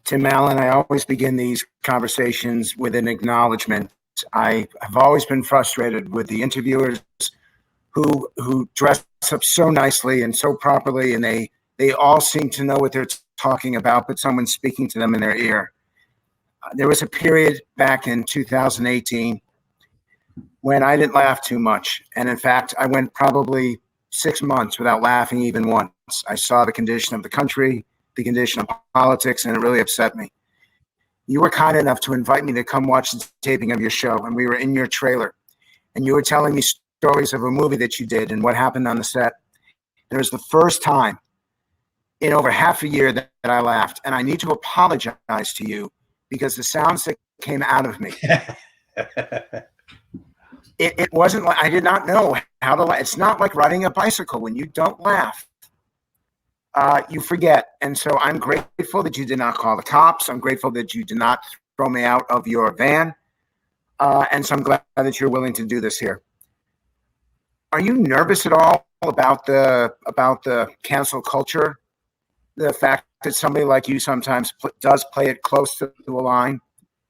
Tim Allen, I always begin these conversations with an acknowledgement. I have always been frustrated with the interviewers who dress up so nicely and so properly, and they all seem to know what they're talking about, but someone's speaking to them in their ear. There was a period back in 2018 when I didn't laugh too much. And in fact, I went probably 6 months without laughing even once. I saw the condition of the country, the condition of politics, and it really upset me. You were kind enough to invite me to come watch the taping of your show, and we were in your trailer, and you were telling me stories of a movie that you did and what happened on the set. It was the first time in over half a year that I laughed, and I need to apologize to you because the sounds that came out of me, it wasn't like, I did not know how to laugh. It's not like riding a bicycle. When you don't laugh, you forget. And so I'm grateful that you did not call the cops. I'm grateful that you did not throw me out of your van. And so I'm glad that you're willing to do this here. Are you nervous at all about the cancel culture? The fact that somebody like you sometimes does play it close to a line,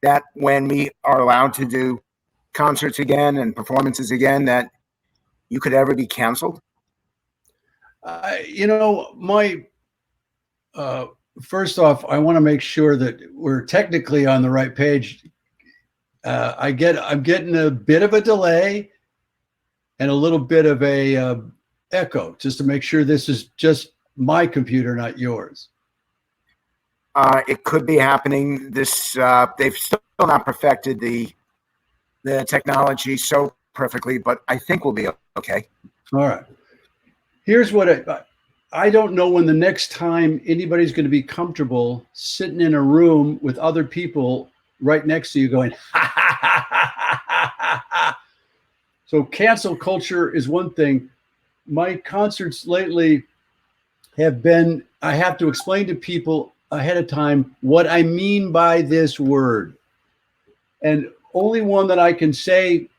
that when we are allowed to do concerts again and performances again, that you could ever be canceled? First off, I want to make sure that we're technically on the right page. I'm getting a bit of a delay and a little bit of a echo, just to make sure this is just my computer, not yours. It could be happening. They've still not perfected the technology so perfectly, but I think we'll be okay. All right. Here's what I don't know when the next time anybody's going to be comfortable sitting in a room with other people right next to you going, ha, ha, ha, ha, ha, ha, ha. So cancel culture is one thing. My concerts lately have been, I have to explain to people ahead of time what I mean by this word. And only one that I can say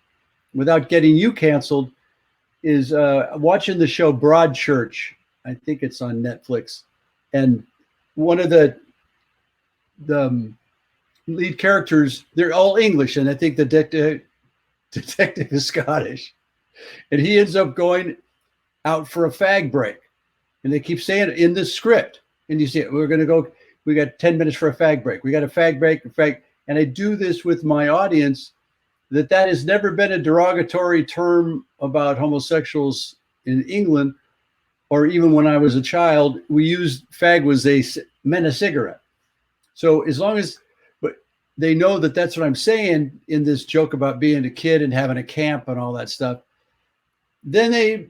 without getting you canceled is watching the show Broadchurch. I think it's on Netflix. And one of the lead characters, they're all English, and I think the detective is Scottish. And he ends up going out for a fag break. And they keep saying it in the script. And you say, we're going to go, we got 10 minutes for a fag break. We got a fag break, And I do this with my audience, that has never been a derogatory term about homosexuals in England, or even when I was a child, we used fag meant a cigarette. So as long as, but they know that that's what I'm saying in this joke about being a kid and having a camp and all that stuff, then they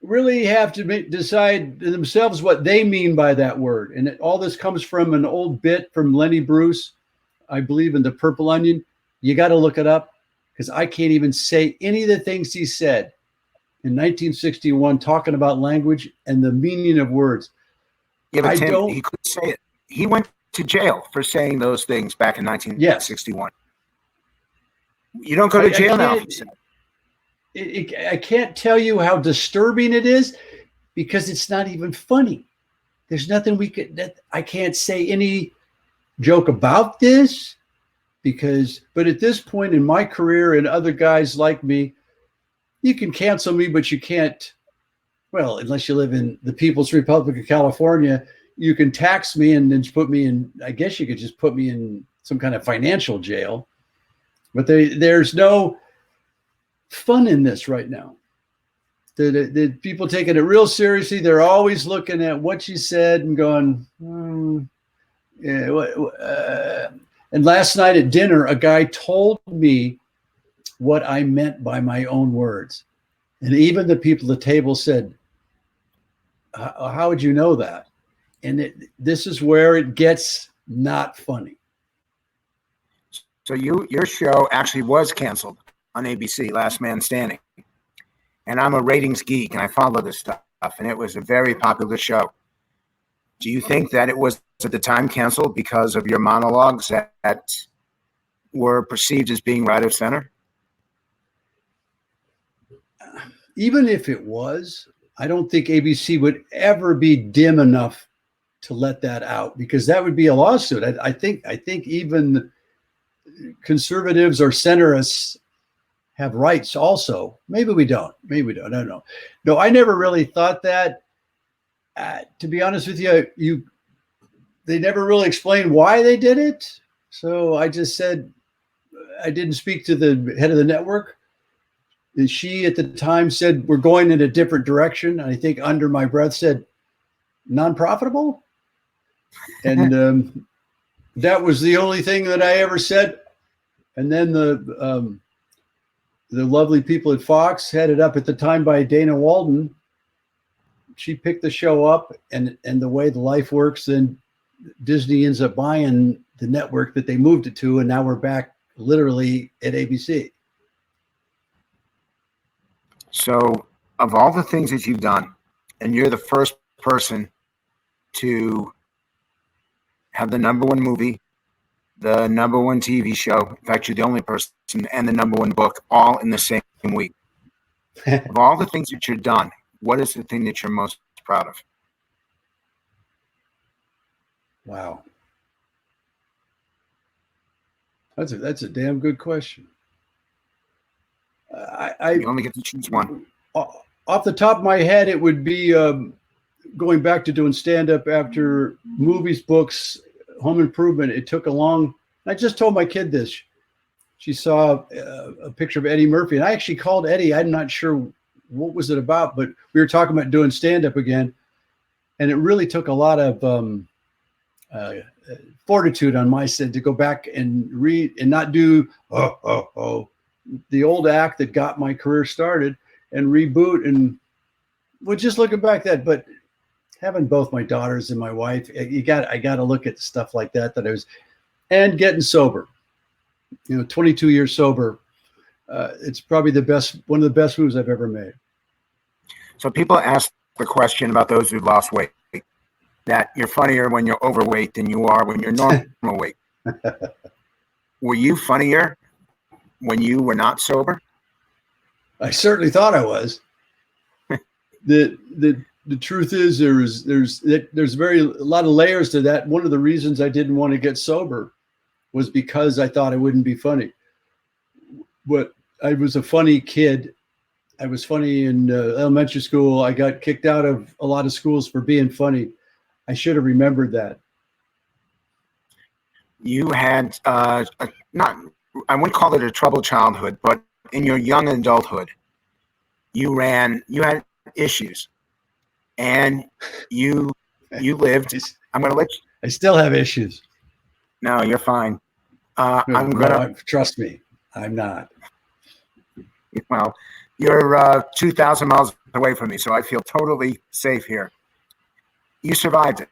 really have to decide themselves what they mean by that word. And all this comes from an old bit from Lenny Bruce, I believe, in The Purple Onion. You got to look it up, because I can't even say any of the things he said in 1961 talking about language and the meaning of words. Yeah, but Tim, he could say it. He went to jail for saying those things back in 1961. Yes. You don't go to jail now. I can't tell you how disturbing it is, because it's not even funny. There's nothing I can't say any joke about this, but at this point in my career and other guys like me, you can cancel me, but you can't, well, unless you live in the People's Republic of California, you can tax me and then put me in, I guess you could just put me in some kind of financial jail. But there's no fun in this right now. The people taking it real seriously. They're always looking at what you said and going, yeah. And last night at dinner, a guy told me what I meant by my own words. And even the people at the table said, how would you know that? And this is where it gets not funny. So your show actually was canceled on ABC, Last Man Standing. And I'm a ratings geek, and I follow this stuff, and it was a very popular show. Do you think that it was at the time canceled because of your monologues that were perceived as being right of center? Even if it was, I don't think ABC would ever be dim enough to let that out, because that would be a lawsuit. I think even conservatives or centrists have rights also. Maybe we don't. I don't know. No, I never really thought that. To be honest with you, they never really explained why they did it. So I just said, I didn't speak to the head of the network. And she at the time said, we're going in a different direction. I think under my breath said, non-profitable. And that was the only thing that I ever said. And then the lovely people at Fox, headed up at the time by Dana Walden, she picked the show up, and the way the life works, then Disney ends up buying the network that they moved it to, and now we're back literally at ABC. So of all the things that you've done, and you're the first person to have the #1 movie, the #1 TV show. In fact, you're the only person, and the #1 book, all in the same week. Of all the things that you've done, what is the thing that you're most proud of? Wow. That's a damn good question. You only get to choose one. Off the top of my head, it would be going back to doing stand-up after movies, books, Home Improvement. It took a long. I just told my kid this. She saw a picture of Eddie Murphy, and I actually called Eddie. I'm not sure what was it about, but we were talking about doing stand-up again, and it really took a lot of fortitude on my side to go back and read and not do the old act that got my career started and reboot. And well, just looking back that, but having both my daughters and my wife, I got to look at stuff like that I was, and getting sober, 22 years sober. It's probably one of the best moves I've ever made. So people ask the question about those who've lost weight, that you're funnier when you're overweight than you are when you're normal weight. Were you funnier when you were not sober? I certainly thought I was. The truth is there's a lot of layers to that. One of the reasons I didn't want to get sober was because I thought I wouldn't be funny. But I was a funny kid. I was funny in elementary school. I got kicked out of a lot of schools for being funny. I should have remembered that. You had I wouldn't call it a troubled childhood, but in your young adulthood, you had issues, and you lived. I'm going to let you. I still have issues. No, you're fine. Trust me, I'm not. Well, you're 2,000 miles away from me, so I feel totally safe here. You survived it.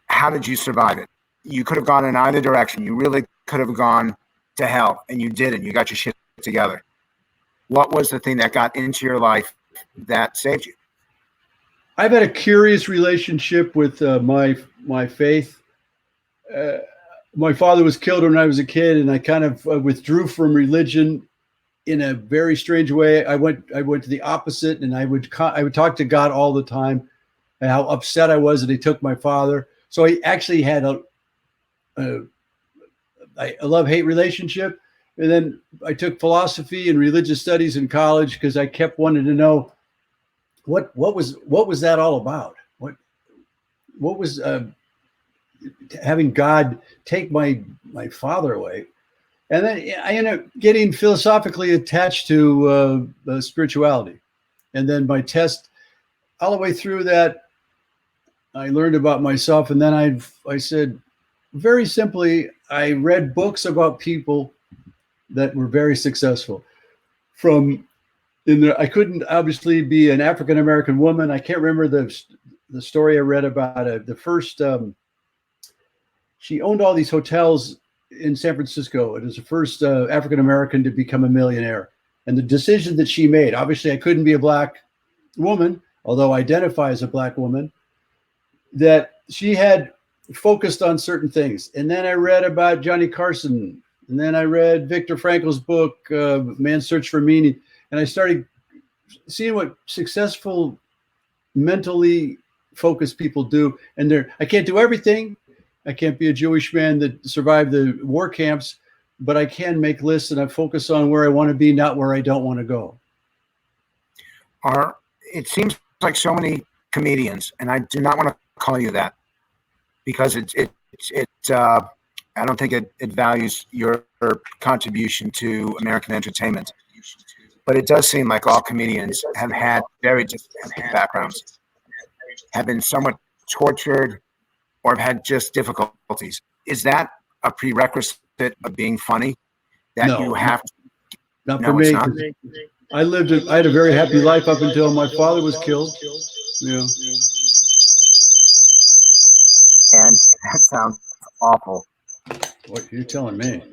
How did you survive it? You could have gone in either direction. You really could have gone to hell, and you didn't. You got your shit together. What was the thing that got into your life that saved you? I've had a curious relationship with my faith. My father was killed when I was a kid, and I kind of withdrew from religion in a very strange way. I went to the opposite, and I would talk to God all the time, and how upset I was that he took my father. So I actually had a love-hate relationship. And then I took philosophy and religious studies in college because I kept wanting to know what was that all about? What was having God take my father away? And then I ended up getting philosophically attached to spirituality. And then my test, all the way through that, I learned about myself. And then I said, very simply, I read books about people that were very successful. I couldn't obviously be an African-American woman. I can't remember the story I read about the first, she owned all these hotels in San Francisco. It was the first African-American to become a millionaire. And the decision that she made, obviously I couldn't be a black woman, although I identify as a black woman, that she had focused on certain things. And then I read about Johnny Carson. And then I read Viktor Frankl's book, Man's Search for Meaning. And I started seeing what successful, mentally focused people do. And I can't do everything. I can't be a Jewish man that survived the war camps, but I can make lists and I focus on where I want to be, not where I don't want to go. It seems like so many comedians, and I do not want to call you that because I don't think it values your contribution to American entertainment. But it does seem like all comedians have had very different backgrounds, have been somewhat tortured, or have had just difficulties. Is that a prerequisite of being funny? That No, you have to? Not No, for me. it's not. I had a very happy life up until my father was killed. Yeah. And that sounds awful. What you're telling me?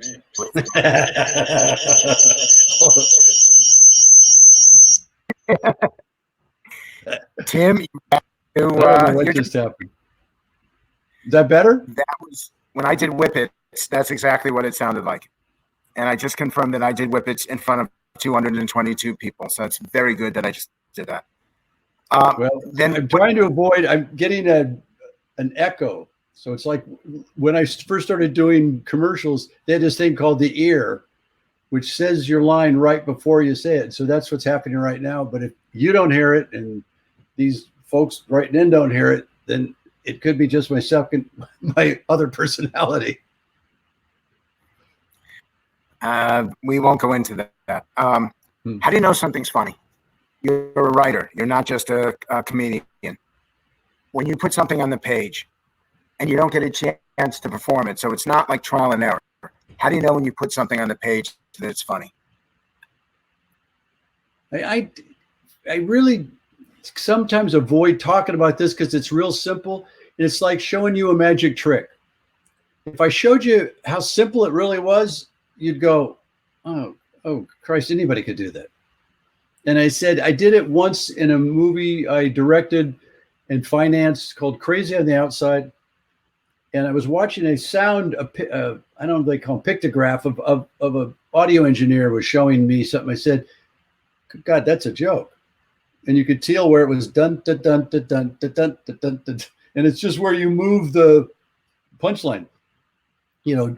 Tim, I don't know what just happened. Is that better? That was when I did Whippets. That's exactly what it sounded like. And I just confirmed that I did Whippets in front of 222 people. So it's very good that I just did that. Well, then I'm trying to avoid. I'm getting an echo. So it's like when I first started doing commercials, they had this thing called the ear, which says your line right before you say it. So that's what's happening right now. But if you don't hear it and these folks writing in don't hear it, then it could be just my other personality. We won't go into that. How do you know something's funny? You're a writer. You're not just a comedian. When you put something on the page and you don't get a chance to perform it, so it's not like trial and error. How do you know when you put something on the page that it's funny? I really sometimes avoid talking about this because it's real simple. And it's like showing you a magic trick. If I showed you how simple it really was, you'd go, oh Christ, anybody could do that. And I said, I did it once in a movie I directed and financed called Crazy on the Outside. And I was watching a sound, I don't know if they call them pictograph of an audio engineer was showing me something. I said, God, that's a joke. And you could tell where it was dun, dun, dun, dun, dun, dun, dun, dun, dun, dun. And it's just where you move the punchline. You know,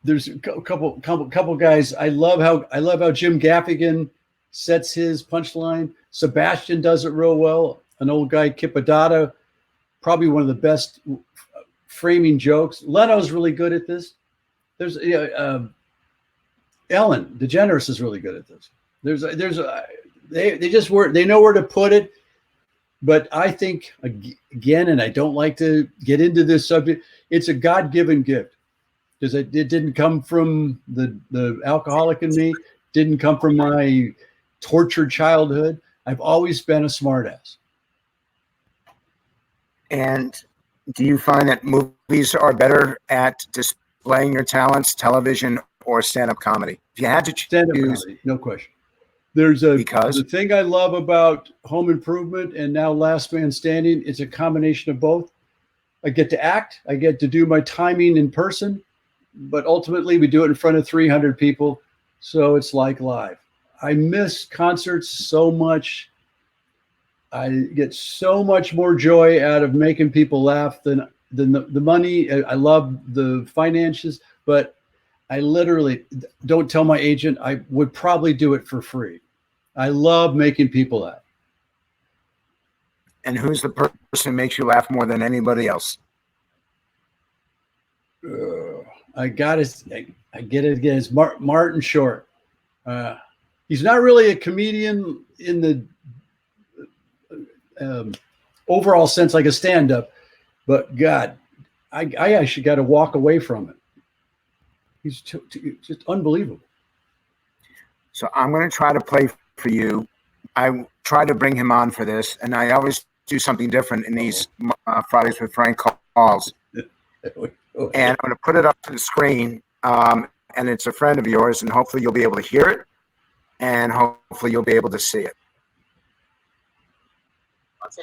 there's a couple guys. I love how Jim Gaffigan sets his punchline. Sebastian does it real well. An old guy, Kip Adada, probably one of the best framing jokes. Leno's really good at this. There's Ellen DeGeneres is really good at this. They know where to put it. But I think again, and I don't like to get into this subject, it's a God-given gift because it didn't come from the alcoholic in me, didn't come from my tortured childhood. I've always been a smartass. And do you find that movies are better at displaying your talents, television or stand-up comedy? If you had to choose, stand-up comedy, no question. The thing I love about Home Improvement and now Last Man Standing, it's a combination of both. I get to act, I get to do my timing in person, but ultimately we do it in front of 300 people, so it's like live. I miss concerts so much. I get so much more joy out of making people laugh than the money. I love the finances, but I literally don't tell my agent. I would probably do it for free. I love making people laugh. And who's the person who makes you laugh more than anybody else? I get it again. It's Martin Short. He's not really a comedian in the overall sense, like a stand-up, but God, I actually got to walk away from it. He's just unbelievable. So I'm going to try to play for you. I try to bring him on for this, and I always do something different in these Fridays with Frank calls. And I'm going to put it up to the screen, and it's a friend of yours, and hopefully you'll be able to hear it, and hopefully you'll be able to see it.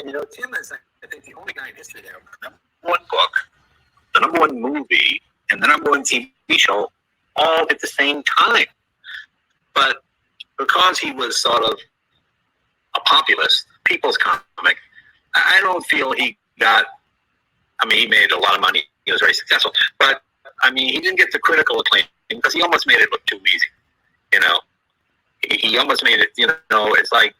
You know, Tim is, I think, the only guy in history to have the #1 book, the #1 movie, and the #1 TV show all at the same time. But because he was sort of a populist, people's comic, I don't feel he got, I mean, he made a lot of money. He was very successful. But, I mean, he didn't get the critical acclaim because he almost made it look too easy. You know, he almost made it, you know, it's like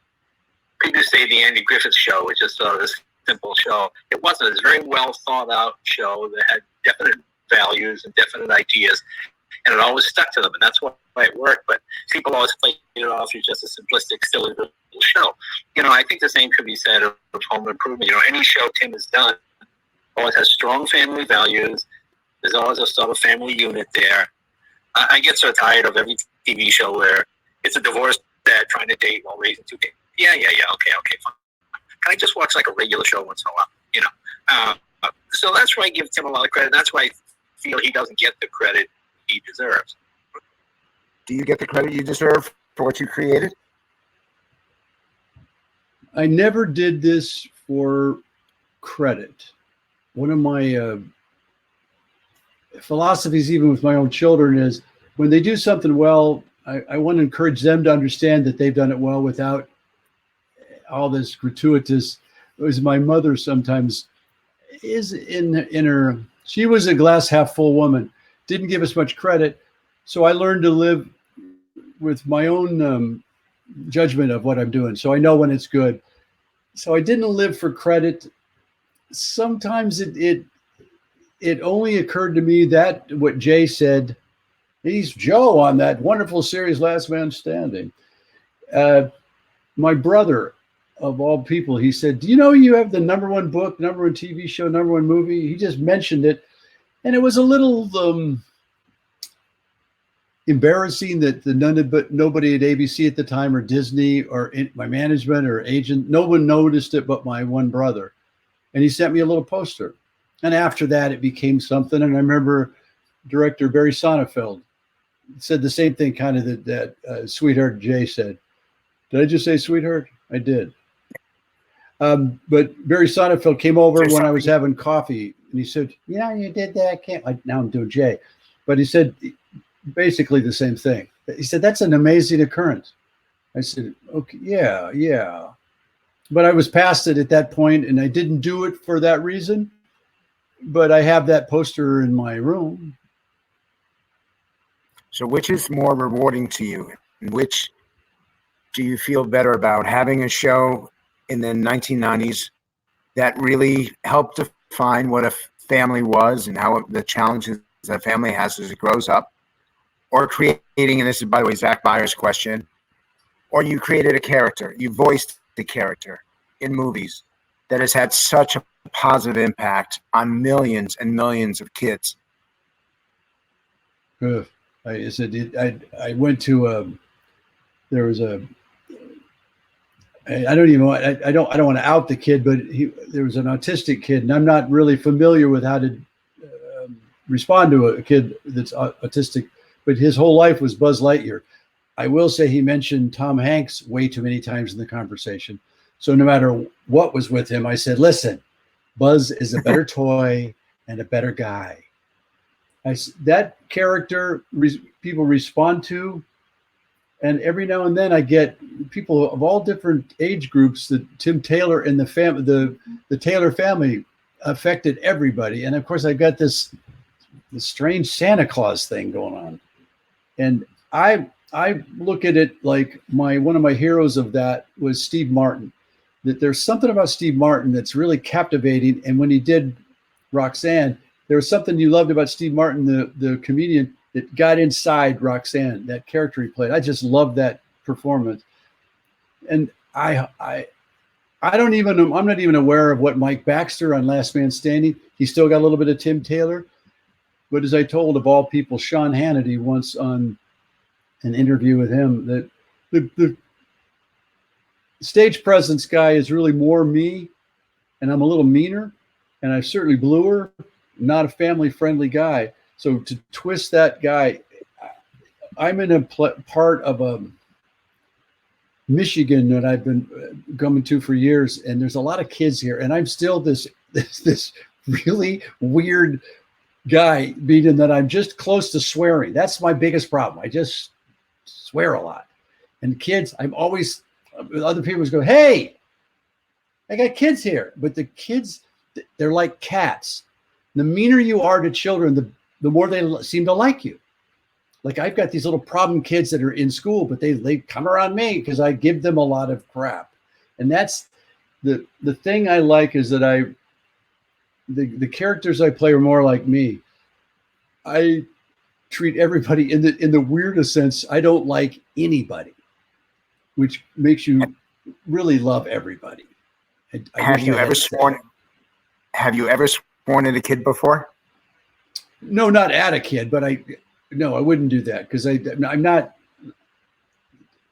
people say the Andy Griffith Show, which is sort of this simple show. It wasn't. It was a very well thought out show that had definite values and definite ideas, and it always stuck to them, and that's why it worked. But people always played it off as just a simplistic, silly little show. You know, I think the same could be said of Home Improvement. You know, any show Tim has done always has strong family values. There's always a sort of family unit there. I get so tired of every TV show where it's a divorced dad trying to date while raising two kids. Yeah, okay, fine. Can I just watch like a regular show once in a while? You know, so that's why I give Tim a lot of credit. That's why I feel he doesn't get the credit he deserves. Do you get the credit you deserve for what you created? I never did this for credit. One of my philosophies, even with my own children, is when they do something well, I want to encourage them to understand that they've done it well without all this gratuitous. As my mother sometimes is in her, she was a glass half full woman, didn't give us much credit. So I learned to live with my own judgment of what I'm doing. So I know when it's good. So I didn't live for credit. Sometimes it only occurred to me that what Jay said, he's Joe on that wonderful series, Last Man Standing. My brother, of all people, he said, do you know you have the #1 book, #1 TV show, #1 movie? He just mentioned it. And it was a little embarrassing that nobody at ABC at the time, or Disney, or my management or agent, no one noticed it but my one brother. And he sent me a little poster. And after that, it became something. And I remember director Barry Sonnenfeld said the same thing kind of that Sweetheart Jay said. Did I just say Sweetheart? I did. But Barry Sonnenfeld came over when I was having coffee, and he said, yeah, you did that. Now I'm doing Jay. But he said basically the same thing. He said, that's an amazing occurrence. I said, okay, yeah. But I was past it at that point, and I didn't do it for that reason. But I have that poster in my room. So which is more rewarding to you? Which do you feel better about, having a show in the 1990s that really helped define what a family was and how the challenges that family has as it grows up, or creating, and this is, by the way, Zach Byers' question, or you created a character, you voiced the character in movies that has had such a positive impact on millions and millions of kids? I said, I went to there was a, I don't want to out the kid, but there was an autistic kid, and I'm not really familiar with how to respond to a kid that's autistic, but his whole life was Buzz Lightyear. I will say he mentioned Tom Hanks way too many times in the conversation. So no matter what was with him, I said, listen, Buzz is a better toy and a better guy. That character people respond to. And every now and then I get people of all different age groups that Tim Taylor and the Taylor family affected everybody. And of course I got this strange Santa Claus thing going on. And I look at it like one of my heroes of that was Steve Martin, that there's something about Steve Martin that's really captivating. And when he did Roxanne, there was something you loved about Steve Martin, the comedian, that got inside Roxanne, that character he played. I just loved that performance. And I'm not even aware of what Mike Baxter on Last Man Standing. He still got a little bit of Tim Taylor. But as I told, of all people, Sean Hannity once on an interview with him, that the stage presence guy is really more me, and I'm a little meaner, and I'm certainly bluer, not a family-friendly guy. So to twist that guy, I'm in a part of a Michigan that I've been coming to for years, and there's a lot of kids here, and I'm still this really weird guy, being that I'm just close to swearing. That's my biggest problem. I just swear a lot. And kids, I'm always, other people go, hey, I got kids here. But the kids, they're like cats. The meaner you are to children, the more they seem to like you. Like I've got these little problem kids that are in school, but they come around me because I give them a lot of crap. And that's the thing I like is that the characters I play are more like me. I treat everybody in the weirdest sense. I don't like anybody, which makes you really love everybody. Have you ever sworn at a kid before? No, not at a kid, but I wouldn't do that because I'm not.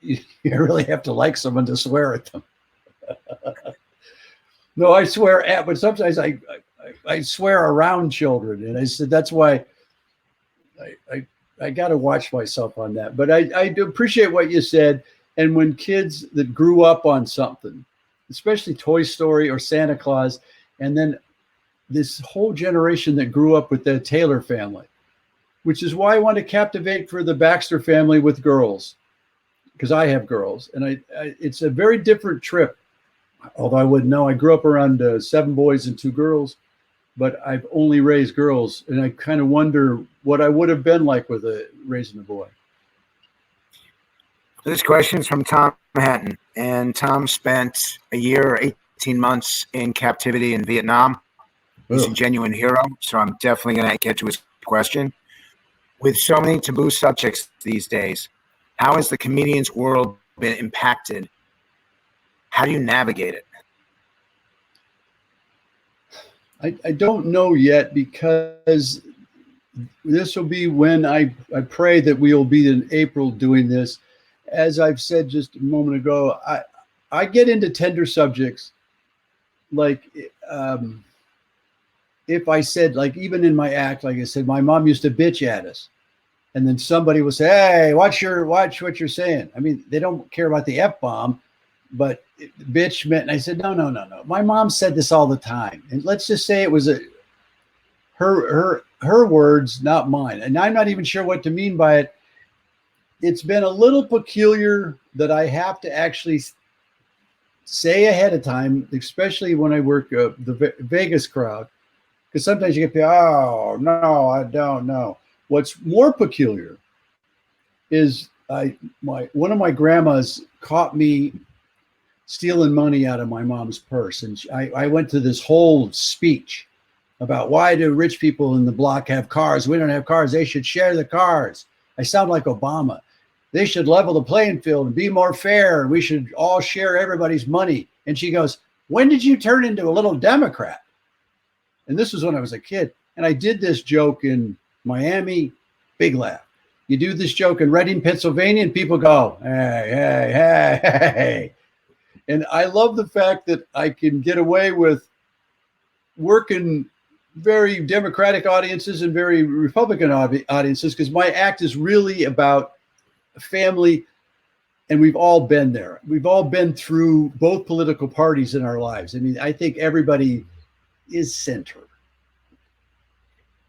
You really have to like someone to swear at them. No, I swear at, but sometimes I swear around children, and I said that's why I got to watch myself on that. But I do appreciate what you said. And when kids that grew up on something, especially Toy Story or Santa Claus, and then this whole generation that grew up with the Taylor family, which is why I want to captivate for the Baxter family with girls, because I have girls, and it's a very different trip. Although I wouldn't know, I grew up around 7 boys and 2 girls, but I've only raised girls, and I kind of wonder what I would have been like with raising a boy. This question is from Tom Hatton, and Tom spent a year or 18 months in captivity in Vietnam. He's a genuine hero, so I'm definitely going to get to his question. With so many taboo subjects these days, how has the comedian's world been impacted? How do you navigate it? I don't know yet, because this will be when I pray that we will be in April doing this. As I've said just a moment ago, I get into tender subjects. Like if I said, like even in my act, like I said, my mom used to bitch at us. And then somebody would say, hey, watch what you're saying. I mean, they don't care about the F-bomb, but bitch meant, and I said, no. My mom said this all the time. And let's just say it was her words, not mine. And I'm not even sure what to mean by it. It's been a little peculiar that I have to actually say ahead of time, especially when I work the Vegas crowd, because sometimes you get oh, no, I don't know. What's more peculiar is one of my grandmas caught me stealing money out of my mom's purse. And I went to this whole speech about why do rich people in the block have cars? We don't have cars. They should share the cars. I sound like Obama. They should level the playing field and be more fair. We should all share everybody's money. And she goes, when did you turn into a little Democrat? And this was when I was a kid. And I did this joke in Miami, big laugh. You do this joke in Reading, Pennsylvania, and people go, hey. And I love the fact that I can get away with working very Democratic audiences and very Republican audiences, because my act is really about family, and we've all been there. We've all been through both political parties in our lives. I mean, I think everybody is center.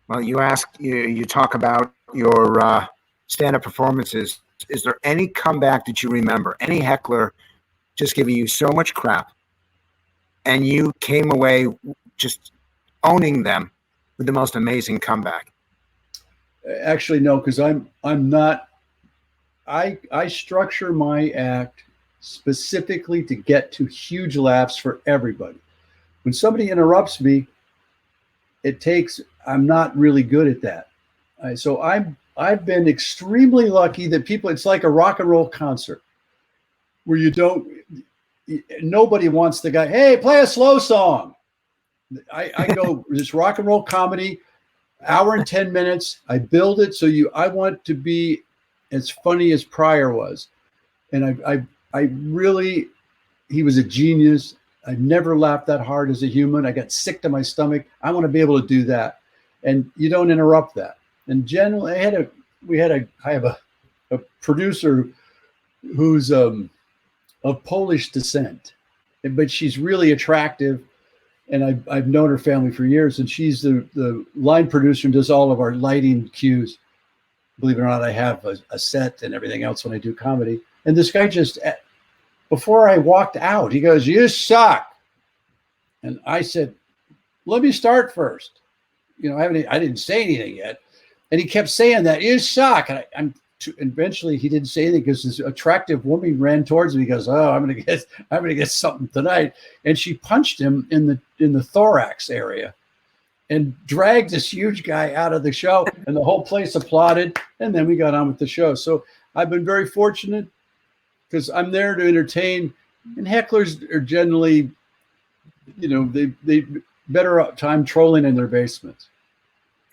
Well, you talk about your stand-up performances. Is there any comeback that you remember? Any heckler just giving you so much crap, and you came away just owning them with the most amazing comeback? Actually, no, because I'm not. I structure my act specifically to get to huge laughs for everybody. When somebody interrupts me, I'm not really good at that. So I've been extremely lucky that people, it's like a rock and roll concert where nobody wants the guy, hey, play a slow song. I go this rock and roll comedy, hour and 10 minutes. I build it so I want to be as funny as Pryor was. And I really, he was a genius. I never laughed that hard as a human. I got sick to my stomach. I want to be able to do that. And you don't interrupt that. And generally, I have a producer who's of Polish descent, but she's really attractive. And I've known her family for years, and she's the line producer and does all of our lighting cues. Believe it or not, I have a set and everything else when I do comedy. And this guy just, before I walked out, he goes, you suck. And I said, let me start first. I didn't say anything yet. And he kept saying that, "You suck." And eventually he didn't say anything because this attractive woman ran towards him. He goes, "Oh, I'm gonna get something tonight." And she punched him in the thorax area and dragged this huge guy out of the show, and the whole place applauded. And then we got on with the show. So I've been very fortunate because I'm there to entertain, and hecklers are generally, they better time trolling in their basements.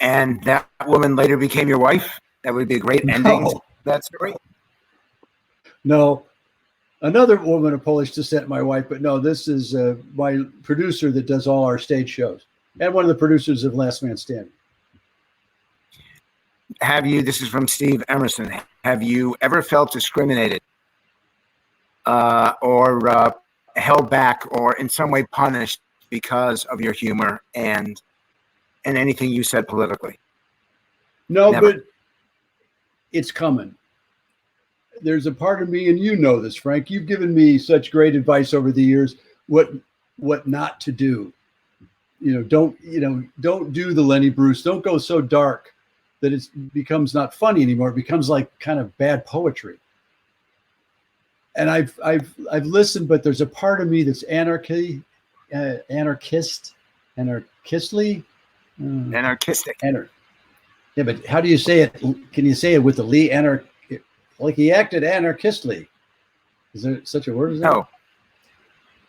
And that woman later became your wife? That would be a great ending. No. That's great. No, another woman of Polish descent, my wife, but no, this is my producer that does all our stage shows and one of the producers of Last Man Standing. This is from Steve Emerson. Have you ever felt discriminated or held back or in some way punished because of your humor and anything you said politically? No, Never. But it's coming. There's a part of me, and you know this, Frank. You've given me such great advice over the years. What not to do? Don't do the Lenny Bruce. Don't go so dark that it becomes not funny anymore. It becomes like kind of bad poetry. And I've listened, but there's a part of me that's anarchistic. Yeah, but how do you say it? Can you say it with the Lee like he acted anarchistly? Is there such a word as that? No,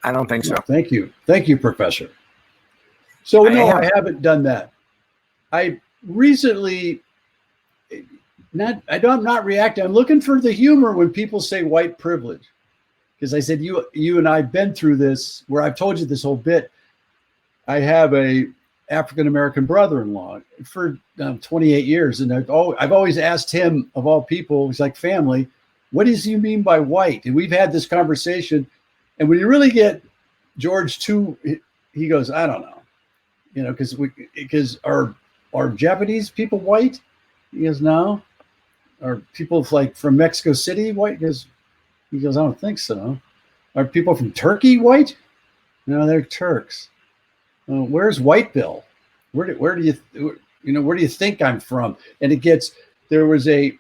I don't think so. No, thank you, Professor. So I haven't done that. I recently, I'm not reacting. I'm looking for the humor when people say white privilege, because I said you and I've been through this where I've told you this whole bit. I have a African-American brother-in-law for 28 years. And I've always asked him, of all people, he's like family, what does he mean by white? And we've had this conversation. And when you really get George too, he goes, I don't know, because are Japanese people white? He goes, no. Are people like from Mexico City white? He goes, I don't think so. Are people from Turkey white? No, they're Turks. Where's White Bill? Where do you think I'm from? And there was a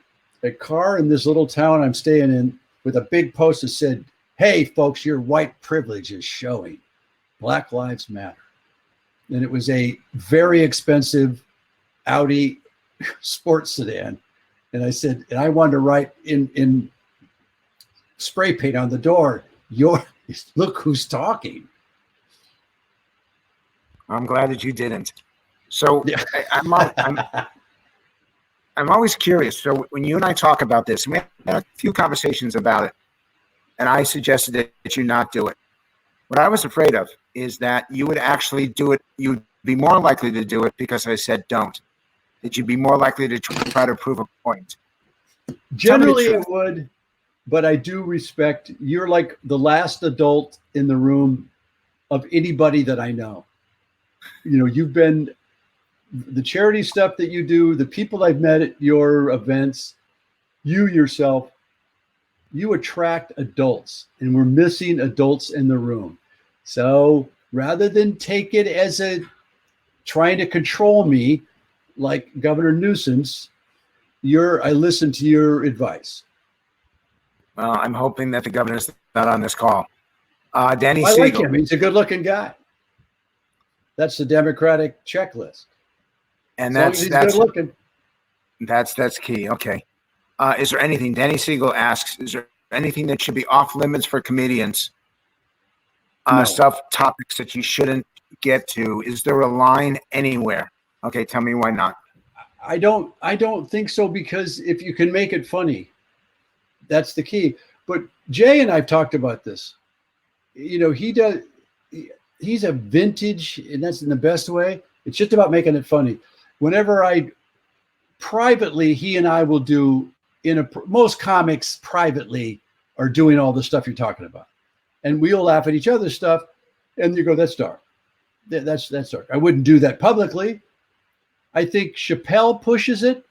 car in this little town I'm staying in with a big post that said, "Hey folks, your white privilege is showing. Black Lives Matter." And it was a very expensive Audi sports sedan. And I said, and I wanted to write in spray paint on the door, look who's talking. I'm glad that you didn't. So Yeah. I'm always curious. So when you and I talk about this, we had a few conversations about it, and I suggested that you not do it. What I was afraid of is that you would actually do it. You'd be more likely to do it because I said don't. That you'd be more likely to try to prove a point. Generally, it would, but I do respect. You're like the last adult in the room of anybody that I know. You've been the charity stuff that you do, the people I've met at your events, you yourself, you attract adults, and we're missing adults in the room. So rather than take it as trying to control me like Governor Newsom's, I listen to your advice. Well, I'm hoping that the governor's not on this call. Danny I Siegel. like him. He's a good-looking guy. That's the Democratic checklist. And he's good looking. That's key. Okay. Is there anything, Danny Siegel asks, is there anything that should be off limits for comedians? No. Topics that you shouldn't get to? Is there a line anywhere? Okay, tell me why not. I don't think so, because if you can make it funny, that's the key. But Jay and I've talked about this. He's a vintage, and that's in the best way. It's just about making it funny. Whenever privately, he and I will do most comics privately are doing all the stuff you're talking about, and we'll laugh at each other's stuff, and you go, "That's dark. That's dark." I wouldn't do that publicly. I think Chappelle pushes it.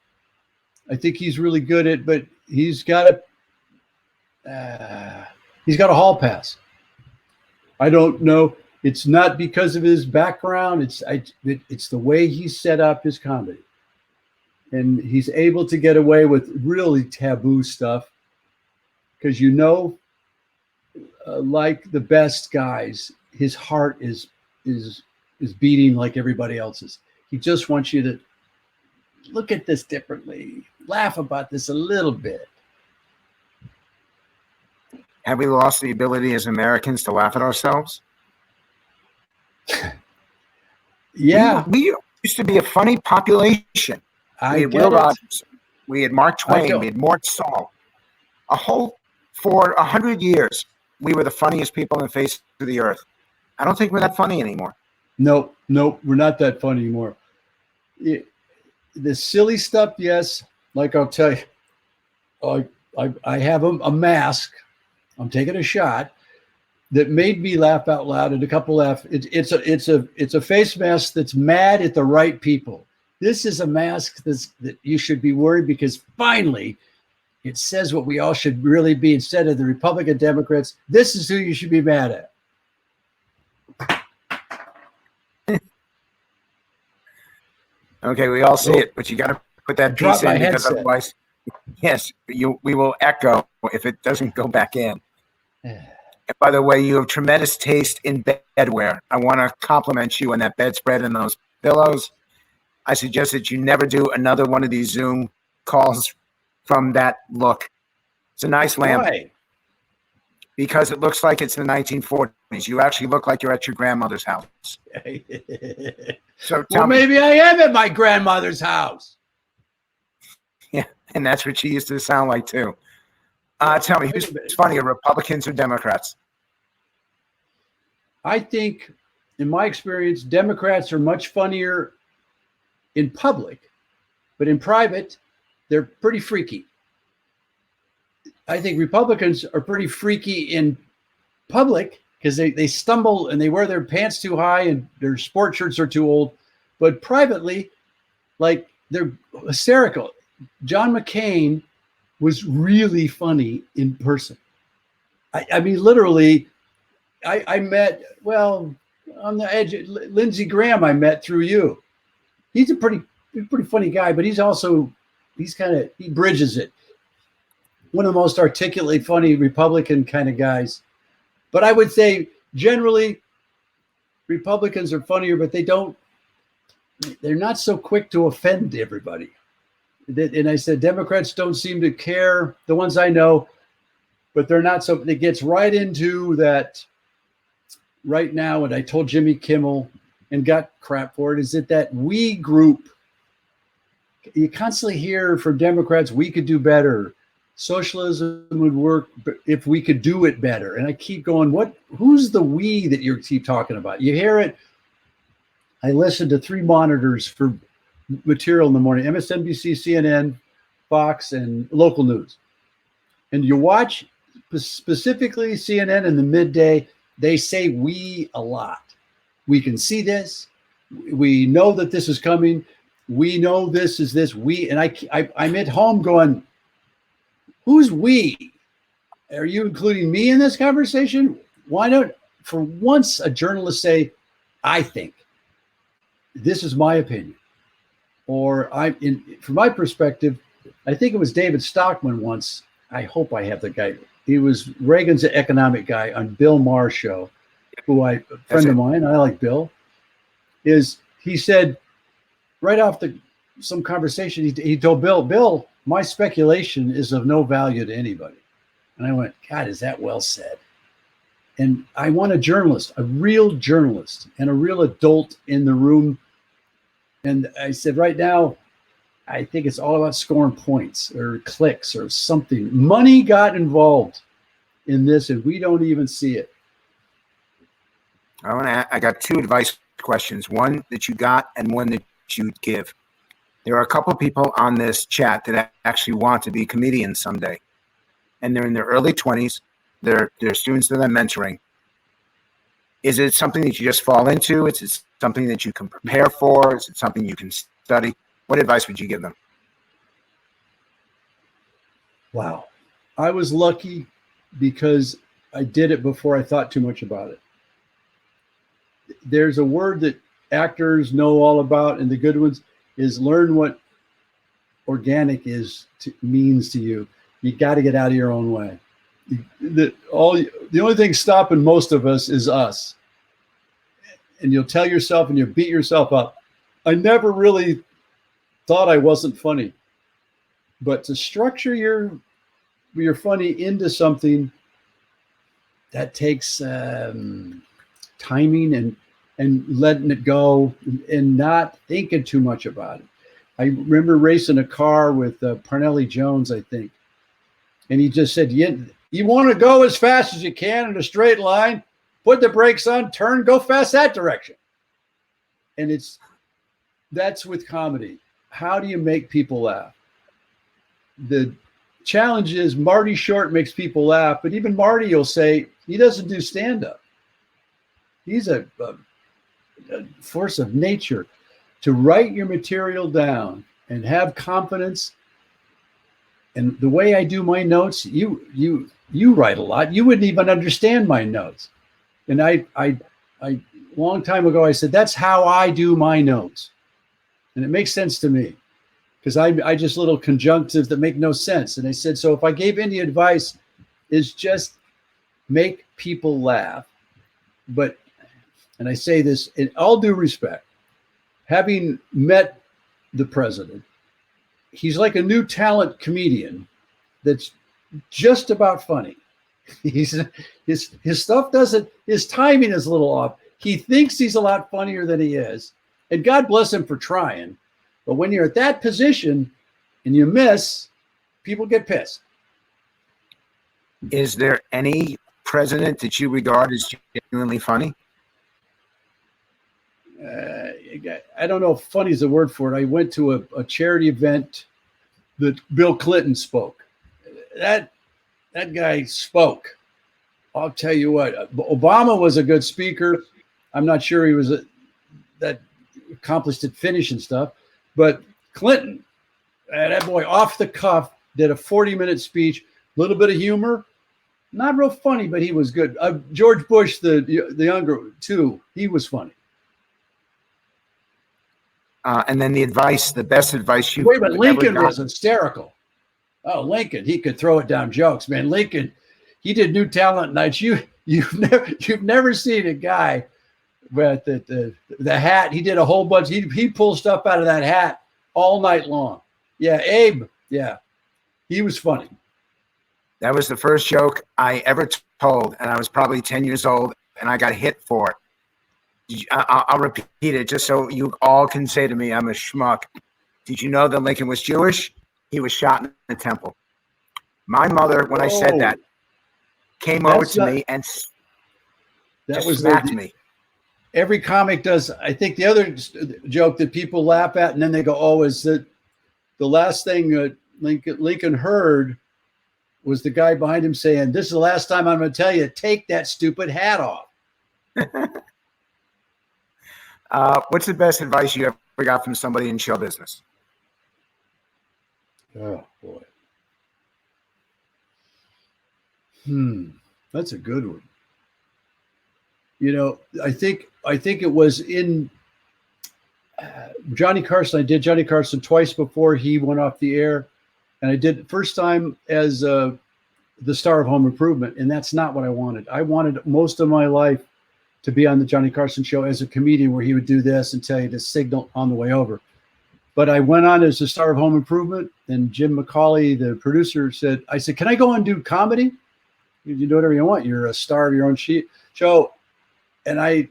I think he's really good at, but he's got a hall pass. I don't know. It's not because of his background. It's the way he set up his comedy. And he's able to get away with really taboo stuff because, like the best guys, his heart is beating like everybody else's. He just wants you to look at this differently, laugh about this a little bit. Have we lost the ability as Americans to laugh at ourselves? Yeah. We used to be a funny population. We had Will Rogers. We had Mark Twain. We had Mort Saul. For 100 years, we were the funniest people on the face of the earth. I don't think we're that funny anymore. Nope, we're not that funny anymore. The silly stuff, yes. Like I'll tell you, I have a mask. I'm taking a shot that made me laugh out loud, and a couple laugh. It's a face mask that's mad at the right people. This is a mask that you should be worried because finally it says what we all should really be. Instead of the Republican Democrats, this is who you should be mad at. Okay, we all see it, but you got to put that piece in because otherwise, yes, we will echo if it doesn't go back in. And by the way, you have tremendous taste in bedwear. I want to compliment you on that bedspread and those pillows. I suggest that you never do another one of these Zoom calls from that look. It's a nice lamp. Why? Because it looks like it's the 1940s. You actually look like you're at your grandmother's house. So maybe I am at my grandmother's house. Yeah, and that's what she used to sound like too. Tell me, who's funnier, Republicans or Democrats? I think, in my experience, Democrats are much funnier in public, but in private, they're pretty freaky. I think Republicans are pretty freaky in public because they stumble and they wear their pants too high and their sport shirts are too old. But privately, like, they're hysterical. John McCain was really funny in person. I mean, literally, I met, on the edge, Lindsey Graham I met through you. He's a pretty funny guy, but he bridges it. One of the most articulately funny Republican kind of guys. But I would say generally Republicans are funnier, but they're not so quick to offend everybody. And I said, Democrats don't seem to care, the ones I know, but they're not so, it gets right into that right now. And I told Jimmy Kimmel and got crap for it, is that we group, you constantly hear from Democrats, we could do better. Socialism would work if we could do it better. And I keep going, who's the we that you keep talking about? You hear it. I listened to 3 monitors for material in the morning, MSNBC, CNN, Fox, and local news. And you watch specifically CNN in the midday, they say we a lot. We can see this. We know that this is coming. We know this is this. We, and I'm at home going, who's we? Are you including me in this conversation? Why don't, for once, a journalist say, I think, this is my opinion. Or from my perspective, I think it was David Stockman once. I hope I have the guy. He was Reagan's economic guy on Bill Maher's show, a friend of mine. I like Bill. He said right off some conversation, he told Bill, my speculation is of no value to anybody. And I went, God, is that well said? And I want a journalist, a real journalist, and a real adult in the room. And I said, right now, I think it's all about scoring points or clicks or something. Money got involved in this, and we don't even see it. I got 2 advice questions, one that you got and one that you'd give. There are a couple of people on this chat that actually want to be comedians someday. And they're in their early 20s. They're students that I'm mentoring. Is it something that you just fall into? Is it something that you can prepare for? Is it something you can study? What advice would you give them? Wow. I was lucky because I did it before I thought too much about it. there's a word that actors know all about, and the good ones is learn what organic means to you. You got to get out of your own way. The only thing stopping most of us is us. And you'll tell yourself and you beat yourself up. I never really thought I wasn't funny, but to structure your funny into something that takes timing and letting it go and not thinking too much about it. I remember racing a car with Parnelli Jones, I think, and he just said, "You want to go as fast as you can in a straight line, put the brakes on, turn, go fast that direction." And that's with comedy. How do you make people laugh? The challenge is Marty Short makes people laugh, but even Marty will say he doesn't do stand-up. He's a force of nature. To write your material down and have confidence. And the way I do my notes, you write a lot. You wouldn't even understand my notes. And I long time ago, I said, that's how I do my notes. And it makes sense to me because I just little conjunctives that make no sense. And I said, so if I gave any advice, is just make people laugh. But, and I say this in all due respect, having met the president, he's like a new talent comedian that's just about funny. His stuff doesn't, his timing is a little off. He thinks he's a lot funnier than he is. And God bless him for trying. But when you're at that position and you miss, people get pissed. Is there any president that you regard as genuinely funny? I don't know if funny is the word for it. I went to a charity event that Bill Clinton spoke. That guy spoke. I'll tell you what, Obama was a good speaker. I'm not sure he was that accomplished at finishing stuff, but Clinton, that boy off the cuff, did a 40-minute speech, a little bit of humor, not real funny, but he was good. George Bush, the younger too, he was funny. And then the best advice you. Wait, but Lincoln was hysterical. Oh, Lincoln, he could throw it down jokes, man. Lincoln, he did New Talent Nights. You've never seen a guy with the hat. He did a whole bunch. He pulled stuff out of that hat all night long. Yeah, Abe. Yeah, he was funny. That was the first joke I ever told, and I was probably 10 years old, and I got hit for it. I'll repeat it just so you all can say to me I'm a schmuck. Did you know that Lincoln was Jewish? He was shot in the temple. My mother, when I said that, came over to me and smacked me. Every comic does. I think the other joke that people laugh at and then they go, oh, is that the last thing that Lincoln heard was the guy behind him saying, this is the last time I'm going to tell you, take that stupid hat off. What's the best advice you ever got from somebody in show business? Oh, boy. That's a good one. You know, I think it was in Johnny Carson. I did Johnny Carson twice before he went off the air. And I did first time as the star of Home Improvement. And that's not what I wanted. I wanted most of my life to be on the Johnny Carson show as a comedian where he would do this and tell you to signal on the way over. But I went on as the star of Home Improvement, and Jim McCauley, the producer, I said, can I go and do comedy? You can do whatever you want. You're a star of your own show. And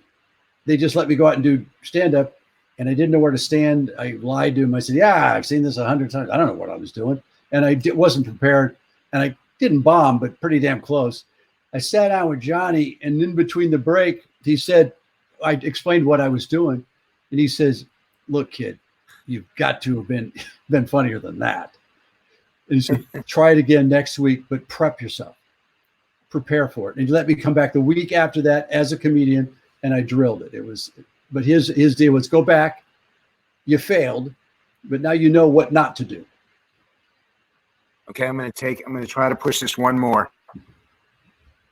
they just let me go out and do stand-up, and I didn't know where to stand. I lied to him. I said, yeah, I've seen this 100 times. I don't know what I was doing. And I wasn't prepared, and I didn't bomb, but pretty damn close. I sat down with Johnny, and in between the break, he said, I explained what I was doing, and he says, look, kid, you've got to have been funnier than that. And he said, try it again next week, but prep yourself. Prepare for it. And he let me come back the week after that as a comedian, and I drilled it. But his deal was go back, you failed, but now you know what not to do. Okay, I'm going to try to push this one more.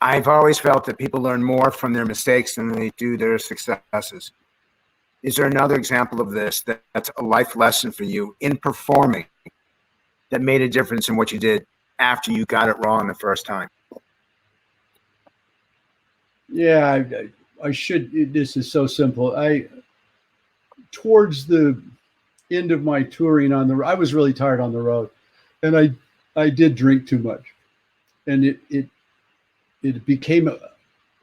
I've always felt that people learn more from their mistakes than they do their successes. Is there another example of this that's a life lesson for you in performing that made a difference in what you did after you got it wrong the first time? Yeah, I should. This is so simple. Towards the end of my touring on the road, I was really tired on the road, and I did drink too much, and it became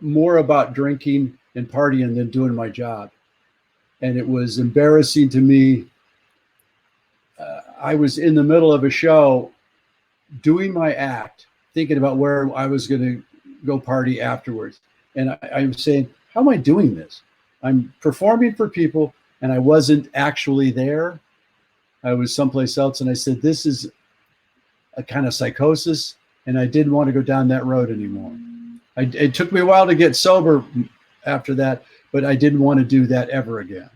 more about drinking and partying than doing my job, and it was embarrassing to me. I was in the middle of a show, doing my act, thinking about where I was going to go party afterwards, and I was saying, "How am I doing this? I'm performing for people." And I wasn't actually there. I was someplace else. And I said, this is a kind of psychosis. And I didn't want to go down that road anymore. It took me a while to get sober after that, but I didn't want to do that ever again.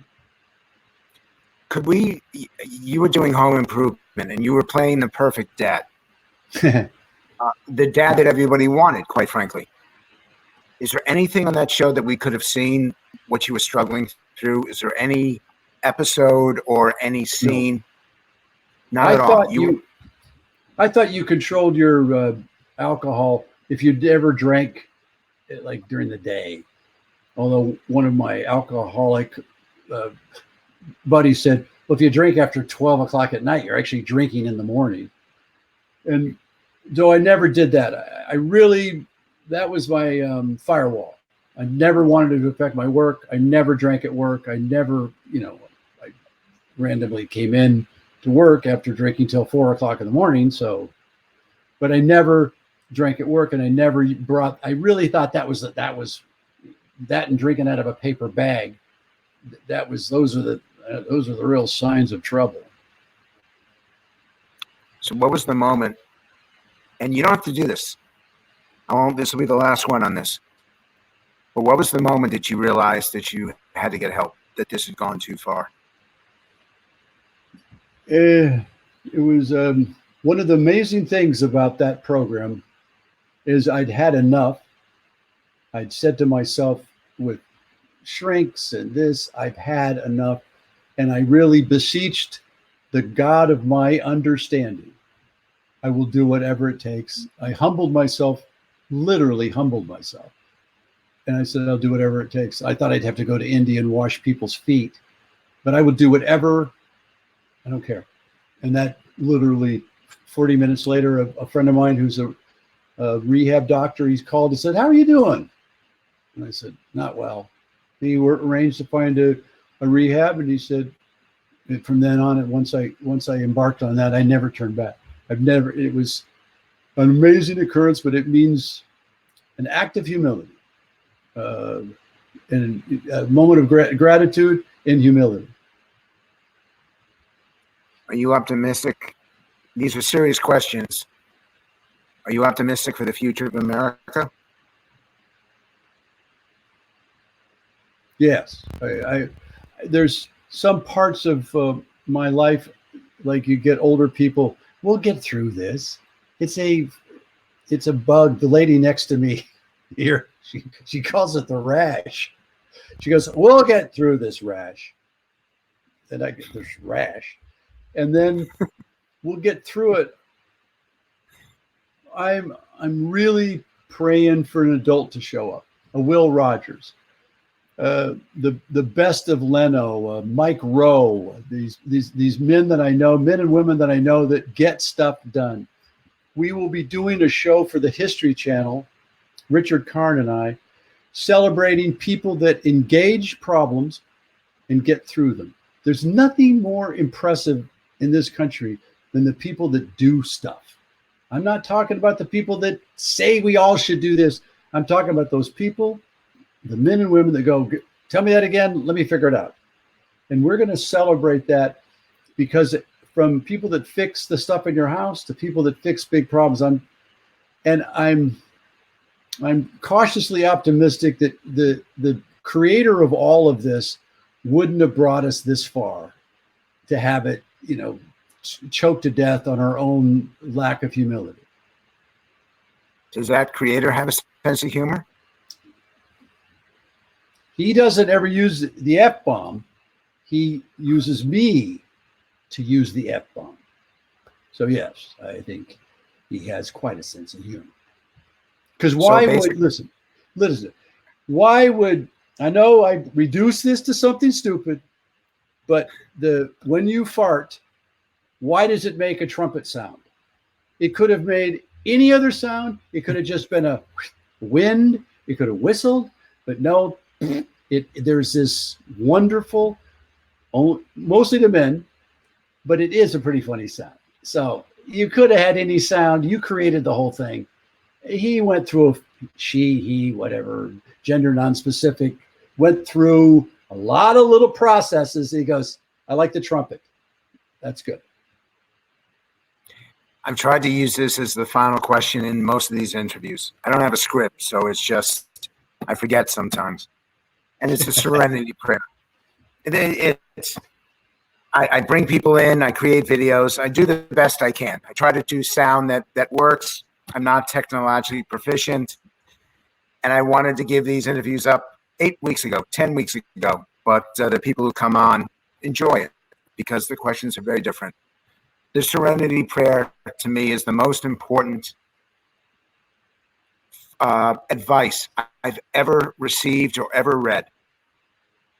You were doing Home Improvement and you were playing the perfect dad. The dad that everybody wanted, quite frankly. Is there anything on that show that we could have seen what you were struggling through? Is there any episode or any scene? No. Not at all. I thought you controlled your alcohol if you ever drank like during the day. Although one of my alcoholic buddies said, well, if you drink after 12 o'clock at night, you're actually drinking in the morning. And though I never did that, that was my firewall. I never wanted it to affect my work. I never drank at work. I never, I randomly came in to work after drinking till 4 o'clock in the morning. But I never drank at work, and I really thought that was that and drinking out of a paper bag. Those are the real signs of trouble. So what was the moment? And you don't have to do this. This will be the last one on this. But what was the moment that you realized that you had to get help, that this had gone too far? It was one of the amazing things about that program is I'd had enough. I'd said to myself, with shrinks and this, I've had enough. And I really beseeched the God of my understanding. I will do whatever it takes. I literally humbled myself. And I said, I'll do whatever it takes. I thought I'd have to go to India and wash people's feet, but I would do whatever. I don't care. And that literally 40 minutes later, a friend of mine who's a rehab doctor, he's called and said, how are you doing? And I said, not well. He arranged to find a rehab. And he said, from then on, once I embarked on that, I never turned back. It was an amazing occurrence, but it means an act of humility. And a moment of gratitude and humility. Are you optimistic? These are serious questions. Are you optimistic for the future of America? Yes. There's some parts of my life, like you get older people, we'll get through this. It's a bug. The lady next to me here, she calls it the rash. She goes, we'll get through this rash. Then I get this rash. And then we'll get through it. I'm really praying for an adult to show up. A Will Rogers, the best of Leno, Mike Rowe, these men that I know, men and women that I know that get stuff done. We will be doing a show for the History Channel, Richard Karn and I, celebrating people that engage problems and get through them. There's nothing more impressive in this country than the people that do stuff. I'm not talking about the people that say we all should do this. I'm talking about those people, the men and women that go, tell me that again, let me figure it out. And we're going to celebrate that, because from people that fix the stuff in your house to people that fix big problems, I'm cautiously optimistic that the creator of all of this wouldn't have brought us this far to have it, you know, choked to death on our own lack of humility. Does that creator have a sense of humor? He doesn't ever use the F-bomb. He uses me to use the F-bomb. So yes, I think he has quite a sense of humor. Because why would, listen, why would, I know I reduced this to something stupid, but when you fart, why does it make a trumpet sound? It could have made any other sound. It could have just been a wind. It could have whistled, but no, there's this wonderful, mostly to men, but it is a pretty funny sound. So you could have had any sound. You created the whole thing. He went through he, whatever, gender non-specific, went through a lot of little processes. He goes, I like the trumpet. That's good. I've tried to use this as the final question in most of these interviews. I don't have a script, so it's just, I forget sometimes. And it's a serenity prayer. I bring people in, I create videos, I do the best I can. I try to do sound that works. I'm not technologically proficient. And I wanted to give these interviews up 8 weeks ago, 10 weeks ago, but the people who come on enjoy it because the questions are very different. The serenity prayer to me is the most important advice I've ever received or ever read.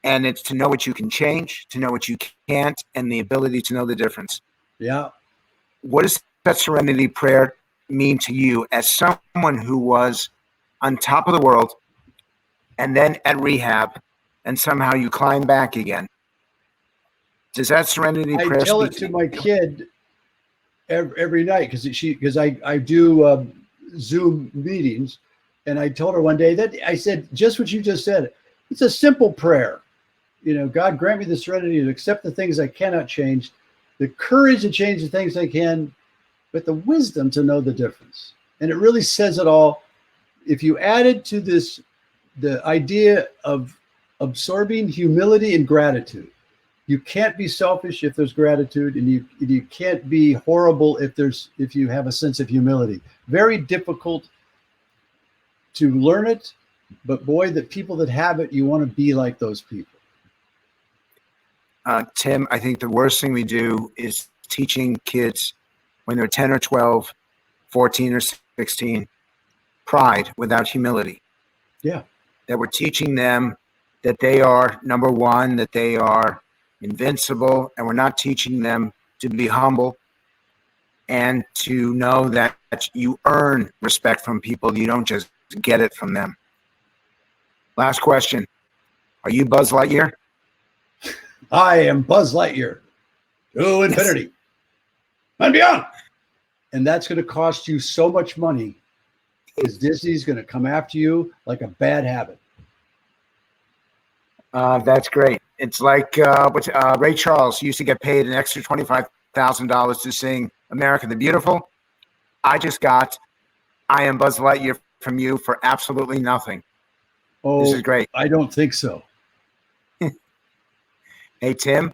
And it's to know what you can change, to know what you can't, and the ability to know the difference. Yeah. What does that serenity prayer mean to you as someone who was on top of the world and then at rehab and somehow you climb back again? Does that serenity prayer I tell it to my kid every night because I do Zoom meetings, and I told her one day that I said just what you just said. It's a simple prayer. You know, God grant me the serenity to accept the things I cannot change, the courage to change the things I can, but the wisdom to know the difference. And it really says it all. If you added to this the idea of absorbing humility and gratitude, you can't be selfish if there's gratitude, and you can't be horrible if you have a sense of humility. Very difficult to learn it, but boy, the people that have it, you want to be like those people. Tim, I think the worst thing we do is teaching kids when they're 10 or 12, 14 or 16, pride without humility. Yeah. That we're teaching them that they are number one, that they are invincible, and we're not teaching them to be humble and to know that you earn respect from people. You don't just get it from them. Last question. Are you Buzz Lightyear? I am Buzz Lightyear to infinity and beyond. And that's going to cost you so much money because Disney's going to come after you like a bad habit. That's great. It's like Ray Charles used to get paid an extra $25,000 to sing America the Beautiful. I just got I Am Buzz Lightyear from you for absolutely nothing. Oh, this is great. I don't think so. Hey, Tim,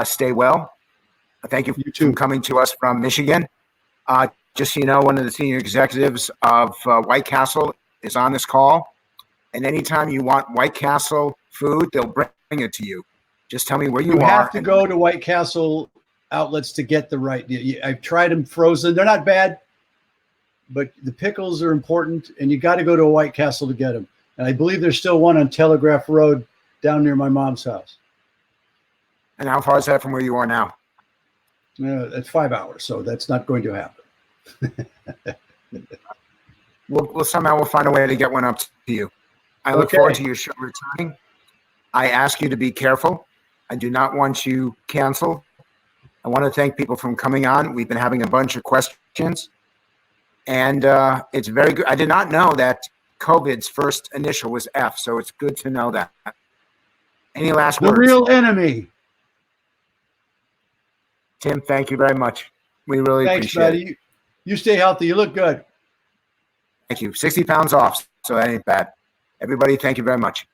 stay well. Thank you for coming to us from Michigan. Just so you know, one of the senior executives of White Castle is on this call. And anytime you want White Castle food, they'll bring it to you. Just tell me where you are. You have to go to White Castle outlets to get the right. I've tried them frozen. They're not bad, but the pickles are important, and you got to go to a White Castle to get them. And I believe there's still one on Telegraph Road down near my mom's house. And how far is that from where you are now? That's 5 hours, so that's not going to happen. We'll somehow find a way to get one up to you. I look forward to your show returning. I ask you to be careful. I do not want you canceled. I want to thank people from coming on. We've been having a bunch of questions, and it's very good. I did not know that COVID's first initial was F, so it's good to know that. Any last words? The real enemy. Tim, thank you very much. We really appreciate it. You stay healthy. You look good. Thank you. 60 pounds off, so that ain't bad. Everybody, thank you very much.